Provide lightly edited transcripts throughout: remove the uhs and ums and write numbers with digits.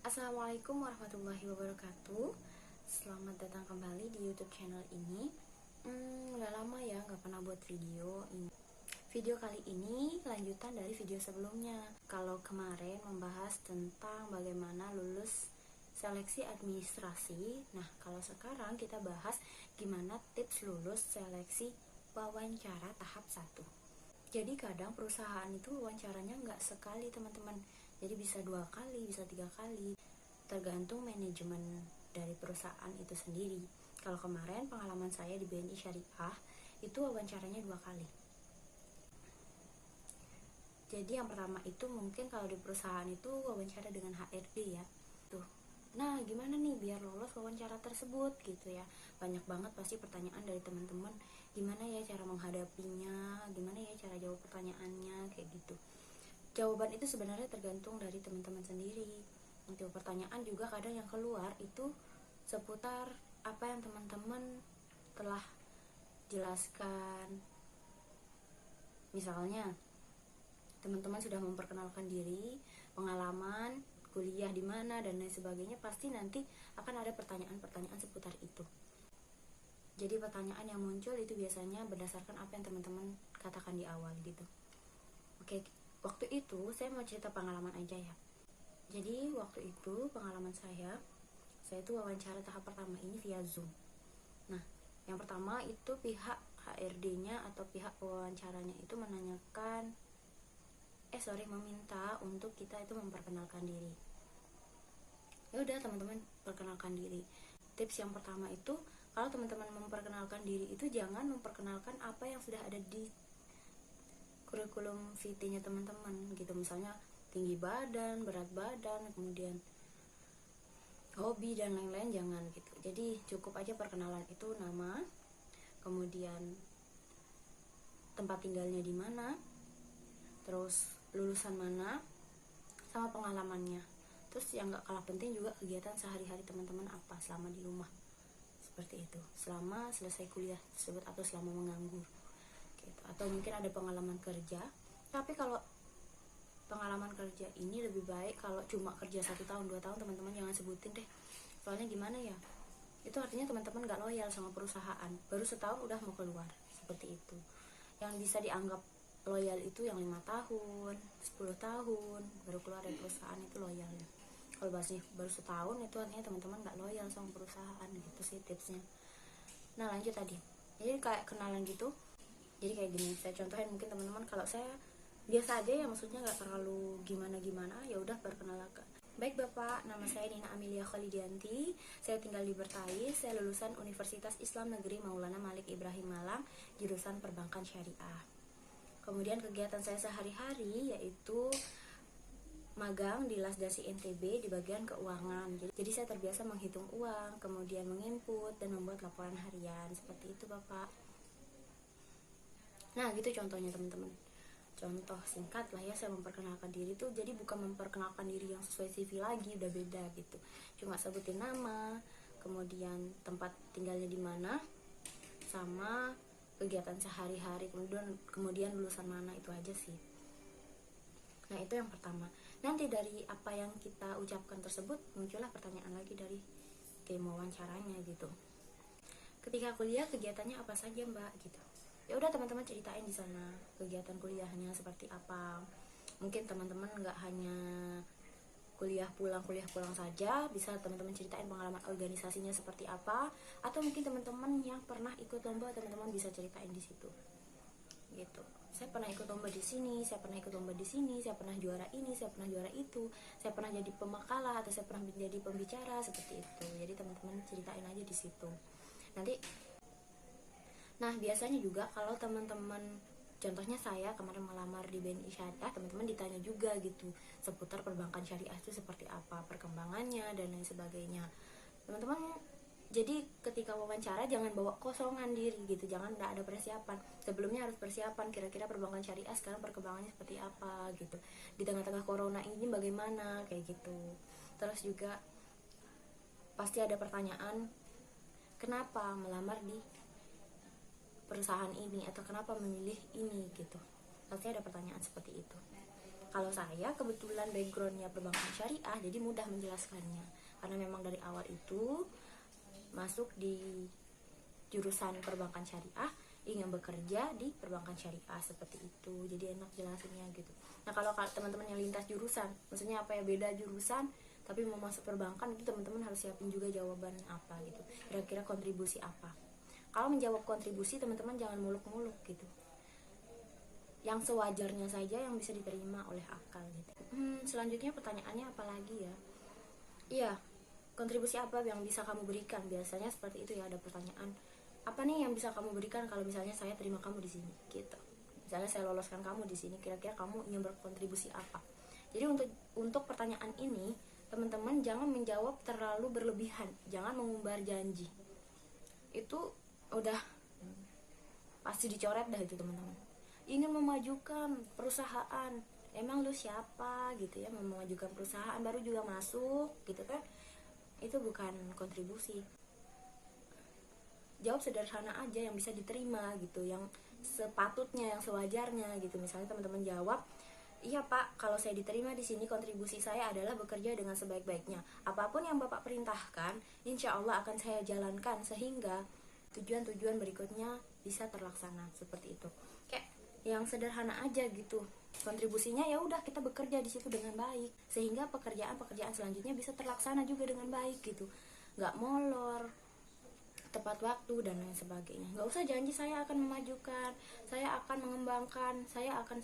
Assalamualaikum warahmatullahi wabarakatuh. Selamat datang kembali di YouTube channel ini. Udah lama ya nggak pernah buat video ini. Video kali ini lanjutan dari video sebelumnya. Kalau kemarin membahas tentang bagaimana lulus seleksi administrasi. Nah, kalau sekarang kita bahas gimana tips lulus seleksi wawancara tahap 1. Jadi kadang perusahaan itu wawancaranya nggak sekali teman-teman, jadi bisa 2 kali, bisa 3 kali, tergantung manajemen dari perusahaan itu sendiri. Kalau kemarin pengalaman saya di BNI Syariah itu wawancaranya 2 kali. Jadi yang pertama itu mungkin kalau di perusahaan itu wawancara dengan HRD ya. Tuh. Nah, gimana nih biar lolos wawancara tersebut gitu ya. Banyak banget pasti pertanyaan dari teman-teman, gimana ya cara menghadapinya, gimana ya cara jawab pertanyaannya, kayak gitu. Jawaban itu sebenarnya tergantung dari teman-teman sendiri. Untuk pertanyaan juga kadang yang keluar itu seputar apa yang teman-teman telah jelaskan. Misalnya, teman-teman sudah memperkenalkan diri, pengalaman, kuliah di mana dan lain sebagainya, pasti nanti akan ada pertanyaan-pertanyaan seputar itu. Jadi pertanyaan yang muncul itu biasanya berdasarkan apa yang teman-teman katakan di awal gitu. Oke, waktu itu saya mau cerita pengalaman aja ya. Jadi waktu itu pengalaman saya itu wawancara tahap pertama ini via Zoom. Nah, yang pertama itu pihak HRD-nya atau pihak wawancaranya itu menanyakan meminta untuk kita itu memperkenalkan diri. Ya udah teman-teman perkenalkan diri. Tips yang pertama itu kalau teman-teman memperkenalkan diri itu jangan memperkenalkan apa yang sudah ada di kurikulum vitae-nya teman-teman gitu. Misalnya tinggi badan, berat badan, kemudian hobi dan lain-lain, jangan gitu. Jadi cukup aja perkenalan itu nama, kemudian tempat tinggalnya di mana, terus lulusan mana, sama pengalamannya. Terus yang gak kalah penting juga kegiatan sehari-hari teman-teman apa selama di rumah, seperti itu, selama selesai kuliah tersebut atau selama menganggur gitu. Atau mungkin ada pengalaman kerja, tapi kalau pengalaman kerja ini lebih baik kalau cuma kerja 1 tahun 2 tahun teman-teman jangan sebutin deh. Soalnya gimana ya, itu artinya teman-teman gak loyal sama perusahaan, baru setahun udah mau keluar, seperti itu. Yang bisa dianggap loyal itu yang 5 tahun, 10 tahun baru keluar dari perusahaan, itu loyalnya. Kalau masih baru setahun itu artinya teman-teman gak loyal sama perusahaan, gitu sih tipsnya. Nah, lanjut tadi. Jadi kayak kenalan gitu. Jadi kayak gini, saya contohin mungkin teman-teman, kalau saya biasa aja ya, maksudnya gak terlalu gimana-gimana, ya udah perkenalkan. Baik Bapak, nama saya Nina Amelia Khalidianti. Saya tinggal di Bertais. Saya lulusan Universitas Islam Negeri Maulana Malik Ibrahim Malang, jurusan Perbankan Syariah. Kemudian kegiatan saya sehari-hari yaitu magang di Lasdasi NTB di bagian keuangan. Jadi saya terbiasa menghitung uang, kemudian menginput dan membuat laporan harian. Seperti itu Bapak. Nah, gitu contohnya teman-teman. Contoh singkat lah ya, saya memperkenalkan diri tuh jadi bukan memperkenalkan diri yang sesuai CV lagi, udah beda gitu. Cuma sebutin nama, kemudian tempat tinggalnya di mana, sama kegiatan sehari-hari, kemudian lulusan mana, itu aja sih. Nah, itu yang pertama. Nanti dari apa yang kita ucapkan tersebut muncullah pertanyaan lagi dari game wawancaranya gitu. Ketika kuliah kegiatannya apa saja Mbak gitu. Ya udah teman-teman ceritain di sana kegiatan kuliahnya seperti apa. Mungkin teman-teman nggak hanya kuliah pulang saja, bisa teman-teman ceritain pengalaman organisasinya seperti apa, atau mungkin teman-teman yang pernah ikut lomba, teman-teman bisa ceritain di situ gitu. Saya pernah ikut lomba di sini, saya pernah ikut lomba di sini, saya pernah juara ini, saya pernah juara itu, saya pernah jadi pemakalah atau saya pernah menjadi pembicara, seperti itu. Jadi teman-teman ceritain aja di situ. Nanti, nah biasanya juga kalau teman-teman, contohnya saya kemarin melamar di BNI Syariah, teman-teman ditanya juga gitu seputar perbankan syariah itu seperti apa, perkembangannya dan lain sebagainya. Teman-teman jadi ketika wawancara jangan bawa kosongan diri gitu, jangan nggak ada persiapan. Sebelumnya harus persiapan, kira-kira perbankan syariah sekarang perkembangannya seperti apa gitu. Di tengah-tengah corona ini bagaimana, kayak gitu. Terus juga pasti ada pertanyaan, kenapa melamar di perusahaan ini atau kenapa memilih ini gitu. Pasti ada pertanyaan seperti itu. Kalau saya kebetulan backgroundnya perbankan syariah, jadi mudah menjelaskannya karena memang dari awal itu masuk di jurusan perbankan syariah, ingin bekerja di perbankan syariah seperti itu, jadi enak jelasinnya gitu. Nah kalau teman-teman yang lintas jurusan, maksudnya apa ya, beda jurusan tapi mau masuk perbankan, itu teman-teman harus siapin juga jawabannya apa gitu, kira-kira kontribusi apa. Kalau menjawab kontribusi, teman-teman jangan muluk-muluk gitu, yang sewajarnya saja yang bisa diterima oleh akal gitu. Selanjutnya pertanyaannya apa lagi ya? Iya, kontribusi apa yang bisa kamu berikan? Biasanya seperti itu ya, ada pertanyaan, apa nih yang bisa kamu berikan kalau misalnya saya terima kamu di sini gitu. Misalnya saya loloskan kamu di sini, kira-kira kamu ingin berkontribusi apa? Jadi untuk pertanyaan ini, teman-teman jangan menjawab terlalu berlebihan, jangan mengumbar janji. Itu udah pasti dicoret dah itu teman-teman. Ingin memajukan perusahaan, emang lu siapa gitu ya, memajukan perusahaan baru juga masuk gitu kan, itu bukan kontribusi. Jawab sederhana aja yang bisa diterima gitu, yang sepatutnya, yang sewajarnya gitu. Misalnya teman-teman jawab, iya Pak, kalau saya diterima di sini kontribusi saya adalah bekerja dengan sebaik-baiknya. Apapun yang Bapak perintahkan, insya Allah akan saya jalankan sehingga tujuan-tujuan berikutnya bisa terlaksana, seperti itu. Kayak yang sederhana aja gitu. Kontribusinya ya udah kita bekerja di situ dengan baik sehingga pekerjaan-pekerjaan selanjutnya bisa terlaksana juga dengan baik gitu. Nggak molor, tepat waktu dan lain sebagainya. Nggak usah janji saya akan memajukan, saya akan mengembangkan, saya akan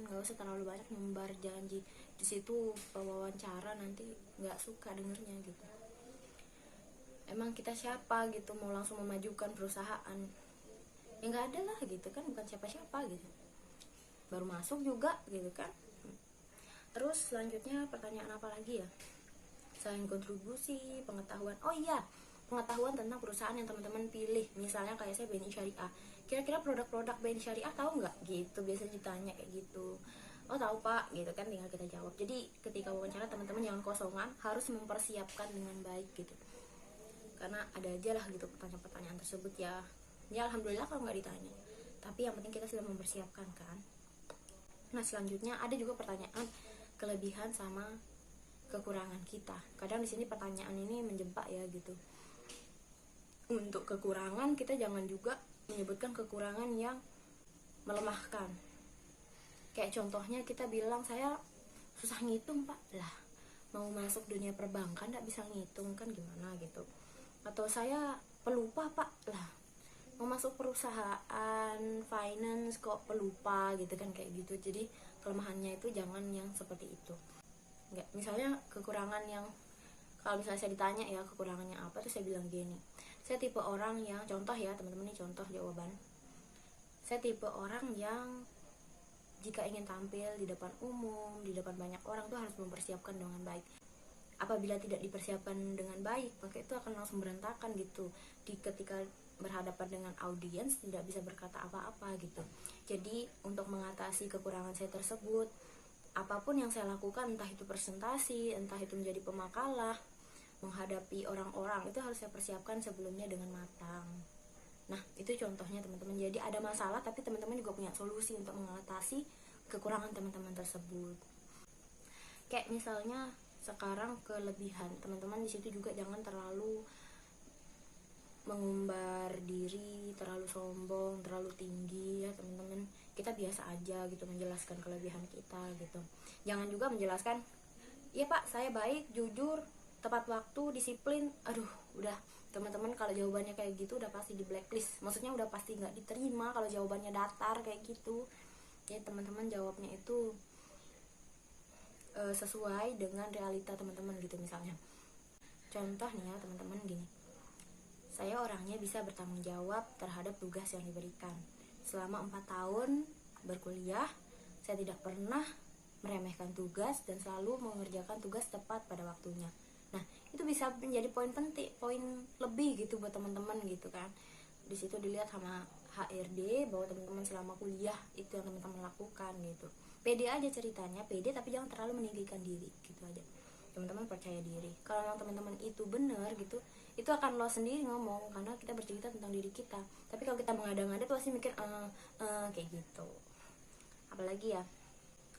nggak usah terlalu banyak membar janji. Di situ pewawancara nanti nggak suka dengernya gitu. Emang kita siapa gitu mau langsung memajukan perusahaan? Ya nggak ada lah gitu kan, bukan siapa-siapa gitu. Baru masuk juga gitu kan. Terus selanjutnya pertanyaan apa lagi ya? Selain kontribusi, pengetahuan. Oh iya, pengetahuan tentang perusahaan yang teman-teman pilih. Misalnya kayak saya BNI Syariah, kira-kira produk-produk BNI Syariah tahu nggak gitu, biasanya ditanya kayak gitu. Oh tahu Pak gitu kan, tinggal kita jawab. Jadi ketika wawancara teman-teman jangan kosongan, harus mempersiapkan dengan baik gitu, karena ada aja lah gitu pertanyaan-pertanyaan tersebut ya. Ya alhamdulillah kalau nggak ditanya, tapi yang penting kita sudah mempersiapkan kan. Nah selanjutnya ada juga pertanyaan kelebihan sama kekurangan kita. Kadang di sini pertanyaan ini menjebak ya gitu. Untuk kekurangan kita jangan juga menyebutkan kekurangan yang melemahkan. Kayak contohnya kita bilang saya susah ngitung Pak, lah mau masuk dunia perbankan nggak bisa ngitung kan gimana gitu. Atau saya pelupa Pak, lah mau masuk perusahaan finance kok pelupa gitu kan, kayak gitu. Jadi kelemahannya itu jangan yang seperti itu. Nggak, misalnya kekurangan yang, kalau misalnya saya ditanya ya kekurangannya apa tuh, saya bilang gini, saya tipe orang yang, contoh ya teman-teman, ini contoh jawaban, saya tipe orang yang jika ingin tampil di depan umum, di depan banyak orang tuh harus mempersiapkan dengan baik. Apabila tidak dipersiapkan dengan baik, maka itu akan langsung berantakan gitu. Ketika berhadapan dengan audiens tidak bisa berkata apa-apa gitu. Jadi untuk mengatasi kekurangan saya tersebut, apapun yang saya lakukan, entah itu presentasi, entah itu menjadi pemakalah, menghadapi orang-orang, itu harus saya persiapkan sebelumnya dengan matang. Nah itu contohnya teman-teman. Jadi ada masalah tapi teman-teman juga punya solusi untuk mengatasi kekurangan teman-teman tersebut. Kayak misalnya sekarang kelebihan teman-teman, di situ juga jangan terlalu mengumbar diri, terlalu sombong, terlalu tinggi ya teman-teman. Kita biasa aja gitu menjelaskan kelebihan kita gitu. Jangan juga menjelaskan, iya Pak saya baik, jujur, tepat waktu, disiplin. Aduh udah teman-teman, kalau jawabannya kayak gitu udah pasti di blacklist, maksudnya udah pasti nggak diterima kalau jawabannya datar kayak gitu. Ya teman-teman jawabnya itu sesuai dengan realita teman-teman gitu. Misalnya contoh nih ya teman-teman gini, saya orangnya bisa bertanggung jawab terhadap tugas yang diberikan. Selama 4 tahun berkuliah, saya tidak pernah meremehkan tugas dan selalu mengerjakan tugas tepat pada waktunya. Nah, itu bisa menjadi poin penting, poin lebih gitu buat teman-teman gitu kan. Di situ dilihat sama HRD bahwa teman-teman selama kuliah itu yang teman-teman lakukan gitu. Pede aja ceritanya, pede tapi jangan terlalu meninggikan diri gitu aja. Teman-teman percaya diri. Kalau memang teman-teman itu benar gitu, itu akan lo sendiri ngomong karena kita bercerita tentang diri kita. Tapi kalau kita mengada-ngada tuh pasti mikir kayak gitu. Apalagi ya,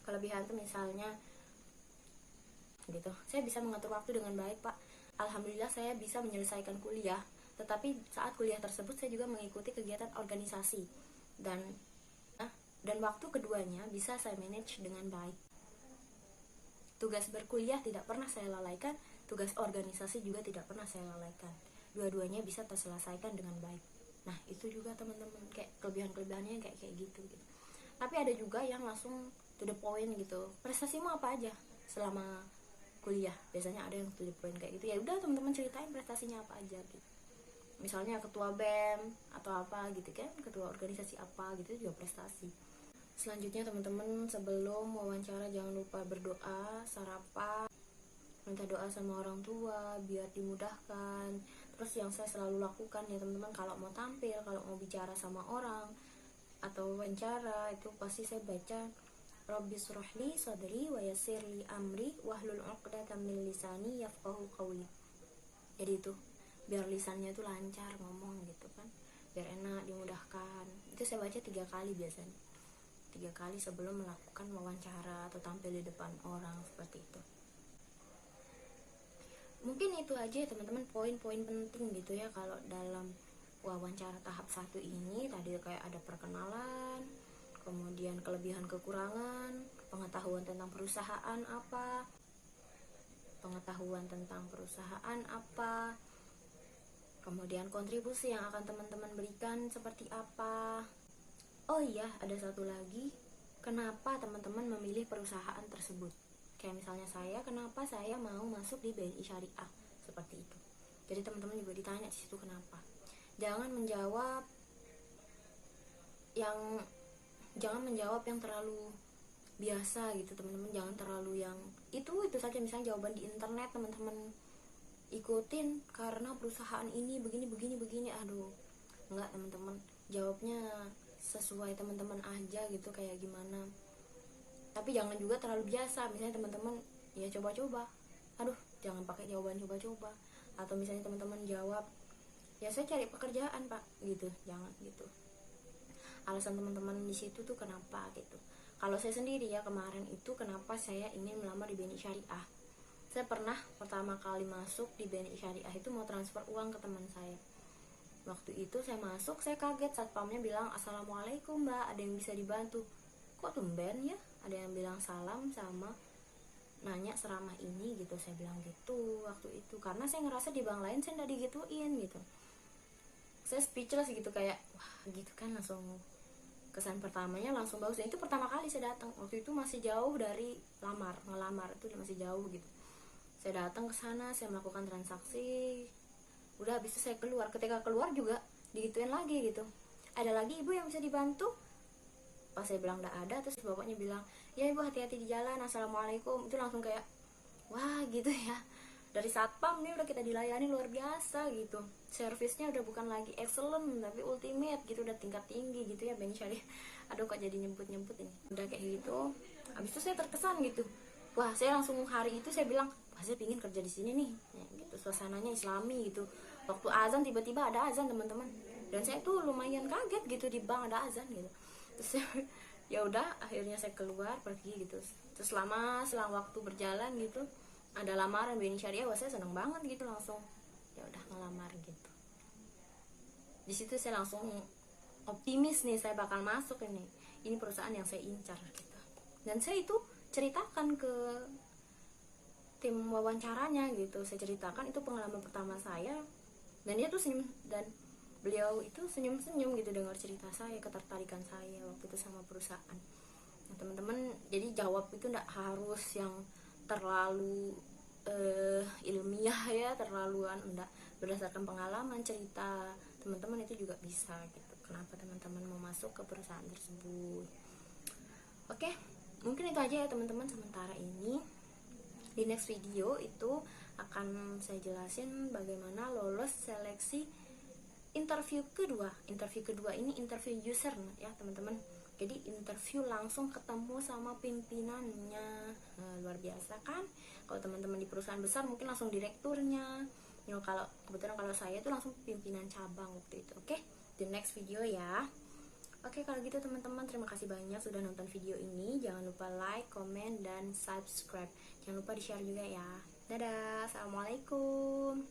Kelebihan tuh misalnya gitu, saya bisa mengatur waktu dengan baik Pak. Alhamdulillah saya bisa menyelesaikan kuliah, tetapi saat kuliah tersebut saya juga mengikuti kegiatan organisasi, dan waktu keduanya bisa saya manage dengan baik. Tugas berkuliah tidak pernah saya lalaikan, tugas organisasi juga tidak pernah saya lalaikan. Dua-duanya bisa terselesaikan dengan baik. Nah itu juga teman-teman, kayak kelebihan-kelebihannya kayak gitu. Tapi ada juga yang langsung to the point gitu, prestasimu apa aja selama kuliah. Biasanya ada yang to the point kayak gitu, ya udah teman-teman ceritain prestasinya apa aja gitu. Misalnya ketua BEM atau apa gitu kan, ketua organisasi apa gitu juga prestasi. Selanjutnya teman-teman, sebelum wawancara jangan lupa berdoa, sarapan, minta doa sama orang tua biar dimudahkan. Terus yang saya selalu lakukan ya teman-teman, kalau mau tampil, kalau mau bicara sama orang atau wawancara, itu pasti saya baca Rabbi shrahli sadri wa yassirli amri wahlul 'uqdatam min lisani yafqahu qawli. Jadi itu biar lisannya itu lancar ngomong gitu kan, biar enak, dimudahkan. Itu saya baca 3 kali biasanya, 3 kali sebelum melakukan wawancara atau tampil di depan orang seperti itu. Mungkin itu aja ya teman-teman, poin-poin penting gitu ya kalau dalam wawancara tahap 1 ini. Tadi kayak ada perkenalan, kemudian kelebihan kekurangan, pengetahuan tentang perusahaan apa, kemudian kontribusi yang akan teman-teman berikan seperti apa. Oh iya, ada satu lagi, kenapa teman-teman memilih perusahaan tersebut. Kayak misalnya saya, kenapa saya mau masuk di BNI Syariah, seperti itu. Jadi teman-teman juga ditanya di situ kenapa. Jangan menjawab yang terlalu biasa gitu teman-teman, jangan terlalu yang itu saja. Misalnya jawaban di internet teman-teman ikutin karena perusahaan ini begini, aduh enggak teman-teman, jawabnya sesuai teman-teman aja gitu kayak gimana. Tapi jangan juga terlalu biasa, misalnya teman-teman ya coba-coba, aduh jangan pakai jawaban coba-coba. Atau misalnya teman-teman jawab ya saya cari pekerjaan Pak gitu, jangan gitu. Alasan teman-teman di situ tuh kenapa gitu. Kalau saya sendiri ya, kemarin itu kenapa saya ingin melamar di BNI Syariah. Saya pernah pertama kali masuk di BNI Syariah itu mau transfer uang ke teman saya. Waktu itu saya masuk, saya kaget, satpamnya bilang assalamualaikum Mbak, ada yang bisa dibantu? Kok tumben ya, ada yang bilang salam sama nanya seramah ini gitu. Saya bilang gitu waktu itu, karena saya ngerasa di bank lain saya nggak digituin gitu. Saya speechless gitu, kayak wah gitu kan, langsung kesan pertamanya langsung bagus. Dan itu pertama kali saya datang, waktu itu masih jauh dari ngelamar itu masih jauh gitu. Saya datang ke sana, saya melakukan transaksi, udah habis itu saya keluar. Ketika keluar juga digituin lagi gitu, ada lagi ibu yang bisa dibantu? Pas saya bilang enggak ada, terus bapaknya bilang ya ibu hati-hati di jalan, assalamualaikum. Itu langsung kayak wah gitu ya, dari satpam nih udah kita dilayani luar biasa gitu, servisnya udah bukan lagi excellent tapi ultimate gitu, udah tingkat tinggi gitu ya BNI Syariah. Aduh kok jadi nyebut ini, udah kayak gitu. Habis itu saya terkesan gitu, wah saya langsung hari itu saya bilang wah saya pingin kerja di sini nih ya, gitu. Suasananya islami gitu, waktu azan tiba-tiba ada azan teman-teman, dan saya tuh lumayan kaget gitu, di bank ada azan gitu. Terus ya udah akhirnya saya keluar pergi gitu. Terus selang waktu berjalan gitu ada lamaran BNI Syariah, wah saya seneng banget gitu, langsung ya udah ngelamar gitu. Di situ saya langsung optimis nih, saya bakal masuk ini perusahaan yang saya incar gitu. Dan saya itu ceritakan ke tim wawancaranya gitu, saya ceritakan itu pengalaman pertama saya, dan dia tuh senyum, dan beliau itu senyum-senyum gitu dengar cerita saya, ketertarikan saya waktu itu sama perusahaan. Nah teman-teman, jadi jawab itu nggak harus yang terlalu ilmiah ya, terlaluan, enggak, berdasarkan pengalaman cerita teman-teman itu juga bisa gitu, kenapa teman-teman mau masuk ke perusahaan tersebut. Oke, mungkin itu aja ya teman-teman sementara ini. Di next video itu akan saya jelasin bagaimana lolos seleksi interview kedua. Interview kedua ini interview user ya teman-teman, jadi interview langsung ketemu sama pimpinannya. Nah, luar biasa kan. Kalau teman-teman di perusahaan besar mungkin langsung direkturnya, kalau kebetulan kalau saya itu langsung pimpinan cabang waktu itu. Oke, the next video ya. Oke, kalau gitu teman-teman, terima kasih banyak sudah nonton video ini. Jangan lupa like, comment, dan subscribe. Jangan lupa di-share juga ya. Dadah, assalamualaikum.